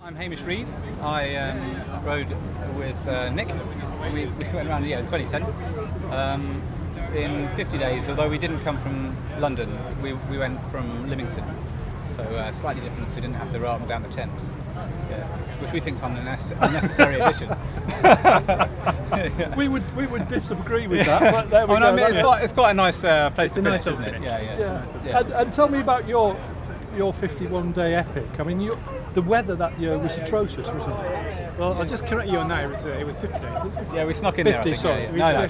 I'm Hamish Reid. I rode with Nick. We went around in 2010 in 50 days, although we didn't come from London. We went from Lymington, so slightly different, so we didn't have to roll down the Thames, which we think is an unnecessary addition. We would disagree with that, but there we go. It's quite a nice place to finish, nice isn't it? finish. Yeah. And tell me about your 51-day epic. I mean, the weather that year was atrocious, wasn't it? Well, I'll just correct you on that. It was 50 days. Was it 50? Yeah, we snuck in 50, there. I think. sorry. No.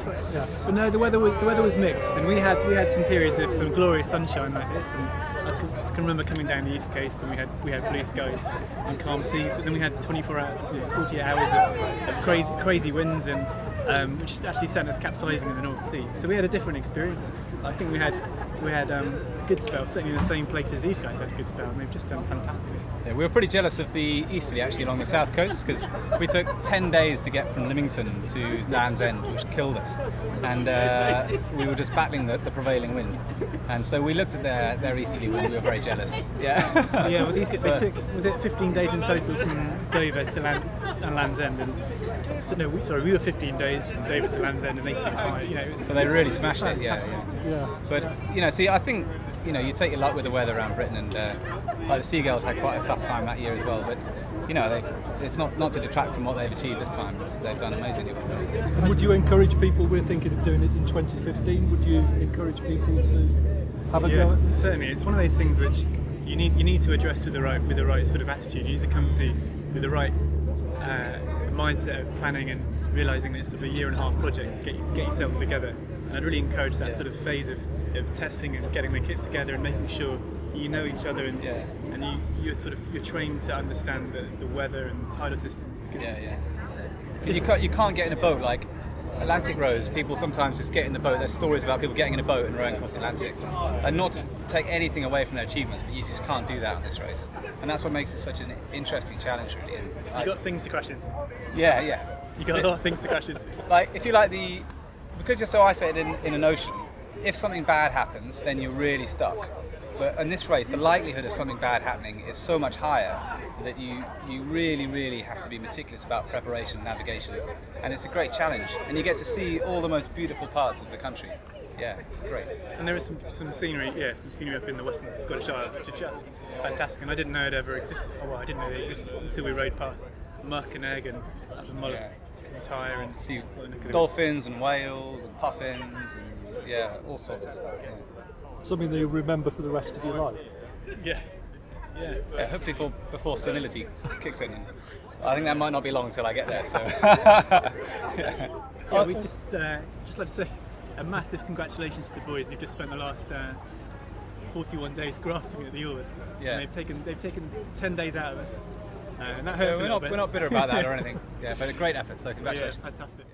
But no, the weather was mixed, and we had some periods of some glorious sunshine like this, and I can remember coming down the east coast, and we had blue skies and calm seas, but then we had 48 hours of crazy winds, and which actually sent us capsizing in the North Sea. So we had a different experience. I think we had a good spell, certainly in the same place as these guys had a good spell, and they've just done fantastically. Yeah, we were pretty jealous of the easterly actually along the south coast, because we took 10 days to get from Lymington to Land's End, which killed us, and we were just battling the prevailing wind, and so we looked at their easterly wind. We were very jealous. Yeah. Yeah. Well, they took, was it 15 days in total from Dover to Land's End, and we were 15 days from Dover to Land's End, and they took 5. So they really smashed it. Yeah. But I think you take your luck with the weather around Britain, and like the Seagulls had quite a tough time that year as well. But it's not to detract from what they've achieved this time. They've done amazingly well. And would you encourage people? We're thinking of doing it in 2015. Would you encourage people to have a go? Certainly, it's one of those things which you need to address with the right sort of attitude. You need to come to with the right mindset of planning and realising that it's sort of a year-and-a-half project to get yourself together. And I'd really encourage that sort of phase of testing and getting the kit together and making sure you know each other, and you're trained to understand the weather and the tidal systems. Because you can't get in a boat like Atlantic rows. People sometimes just get in the boat. There's stories about people getting in a boat and rowing across the Atlantic, and not to take anything away from their achievements, but you just can't do that on this race, and that's what makes it such an interesting challenge, really. So you've got things to crash into. Yeah. You got a lot of things to crash into. Like if you like because you're so isolated in an ocean, if something bad happens, then you're really stuck. But in this race, the likelihood of something bad happening is so much higher that you really, really have to be meticulous about preparation and navigation. And it's a great challenge. And you get to see all the most beautiful parts of the country. Yeah, it's great. And there is some scenery up in the western Scottish Isles, which are just fantastic. And I didn't know it ever existed. Oh, well, I didn't know they existed until we rode past Muck and Egg and up the Mull of Kintyre and see dolphins and whales and puffins and all sorts of stuff. Yeah. Something that you'll remember for the rest of your life. Yeah. Hopefully before senility kicks in. I think that might not be long until I get there. So. We just like to say a massive congratulations to the boys who've just spent the last 41 days grafting at the oars. Yeah. And they've taken 10 days out of us, and that hurts a little bit. We're not bitter about that or anything. Yeah, but a great effort. So congratulations. Yeah, fantastic.